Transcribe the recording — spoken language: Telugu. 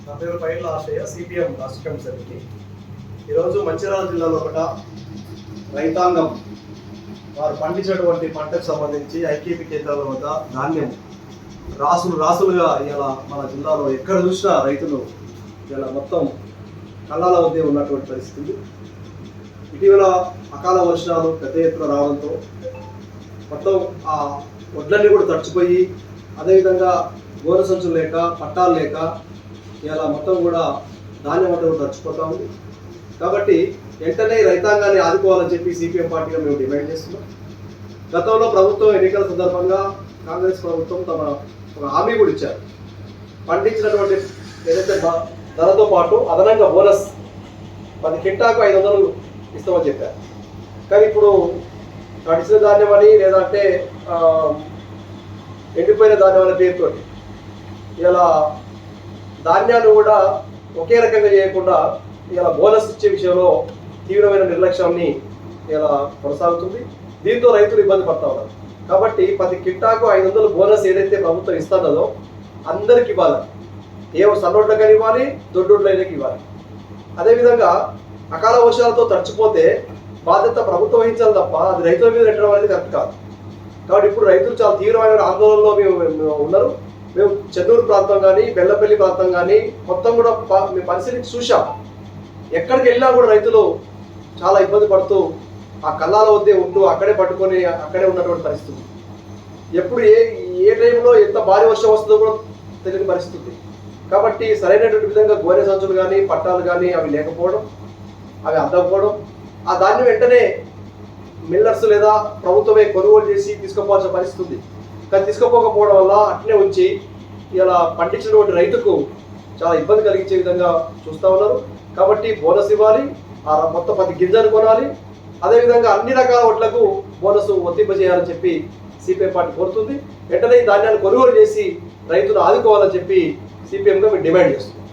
నా పేరు పైర్ల ఆశయ్య, సిపిఎం రాష్ట్ర కమిటీ సభ్యుని. ఈరోజు మంచిర్యాల జిల్లాలో ఒకట రైతాంగం వారు పండించినటువంటి పంటకు సంబంధించి ఐకేపీ కేంద్రాల వద్ద ధాన్యం రాసులుగా ఇలా మన జిల్లాలో ఎక్కడ చూసినా రైతులు ఇలా మొత్తం కళ్ళాల వద్దే ఉన్నటువంటి పరిస్థితి. ఇటీవల అకాల వర్షాలు పెద్ద ఎత్తున రావడంతో మొత్తం ఆ వడ్లన్నీ కూడా తడిచిపోయి, అదేవిధంగా గోర సంచులు లేక, పట్టాలు లేక ఇలా మొత్తం కూడా ధాన్యం అంతా కూడా తడిచిపోతా ఉంది. కాబట్టి వెంటనే రైతాంగాన్ని ఆదుకోవాలని చెప్పి సిపిఎం పార్టీగా మేము డిమాండ్ చేస్తున్నాం. గతంలో ప్రభుత్వం ఎన్నికల సందర్భంగా కాంగ్రెస్ ప్రభుత్వం తమ ఒక హామీ కూడా ఇచ్చారు. పండించినటువంటి ఏదైతే ధరతో పాటు అదనంగా బోనస్ 10 కింటాకు 500 ఇస్తామని చెప్పారు. కానీ ఇప్పుడు తడిసిన ధాన్యం అని లేదంటే ఎండిపోయిన ధాన్యం అనే పేరుతో ఇలా ధాన్యాన్ని కూడా ఒకే రకంగా చేయకుండా ఇలా బోనస్ ఇచ్చే విషయంలో తీవ్రమైన నిర్లక్ష్యాన్ని ఇలా కొనసాగుతుంది. దీంతో రైతులు ఇబ్బంది పడతా ఉన్నారు. కాబట్టి 10 కింటాకు 500 బోనస్ ఏదైతే ప్రభుత్వం ఇస్తున్నదో అందరికి ఇవ్వాలి. ఏ సన్నోట్లకైనా ఇవ్వాలి, దొడ్డోట్లకి ఇవ్వాలి. అదేవిధంగా అకాల వర్షాలతో తడిచిపోతే బాధ్యత ప్రభుత్వం వహించాలి తప్ప అది రైతుల మీద పెట్టడం అనేది కరెక్ట్ కాదు. కాబట్టి ఇప్పుడు రైతులు చాలా తీవ్రమైన ఆందోళనలో మేము ఉన్నారు. మేము చెన్నూరు ప్రాంతం కానీ, బెల్లపల్లి ప్రాంతం కానీ మొత్తం కూడా మేము పరిశీలించి చూసాం. ఎక్కడికి వెళ్ళినా కూడా రైతులు చాలా ఇబ్బంది పడుతూ ఆ కళ్ళాల వద్దే ఉంటూ అక్కడే పట్టుకొని అక్కడే ఉన్నటువంటి పరిస్థితి. ఎప్పుడు ఏ టైంలో ఎంత భారీ వర్షం వస్తుందో కూడా తెలియని పరిస్థితి. కాబట్టి సరైనటువంటి విధంగా గోనె సంచులు కానీ, పట్టాలు కానీ అవి లేకపోవడం, అవి అందకపోవడం, ఆ ధాన్యం వెంటనే మిల్లర్స్ లేదా ప్రభుత్వమే కొనుగోలు చేసి తీసుకుపోవాల్సిన పరిస్థితి ఉంది. కానీ తీసుకుపోకపోవడం వల్ల అట్లనే ఉంచి ఇలా పండించినటువంటి రైతుకు చాలా ఇబ్బంది కలిగించే విధంగా చూస్తూ ఉన్నారు. కాబట్టి బోనస్ ఇవ్వాలి, ఆ మొత్తం 10 గింజలు కొనాలి. అదేవిధంగా అన్ని రకాల వడ్లకు బోనస్ వర్తింపజేయాలని చెప్పి సిపిఎం పార్టీ కోరుతుంది. వెంటనే ఈ ధాన్యాన్ని కొనుగోలు చేసి రైతులు ఆదుకోవాలని చెప్పి సిపిఎంగా మేము డిమాండ్ చేస్తున్నాం.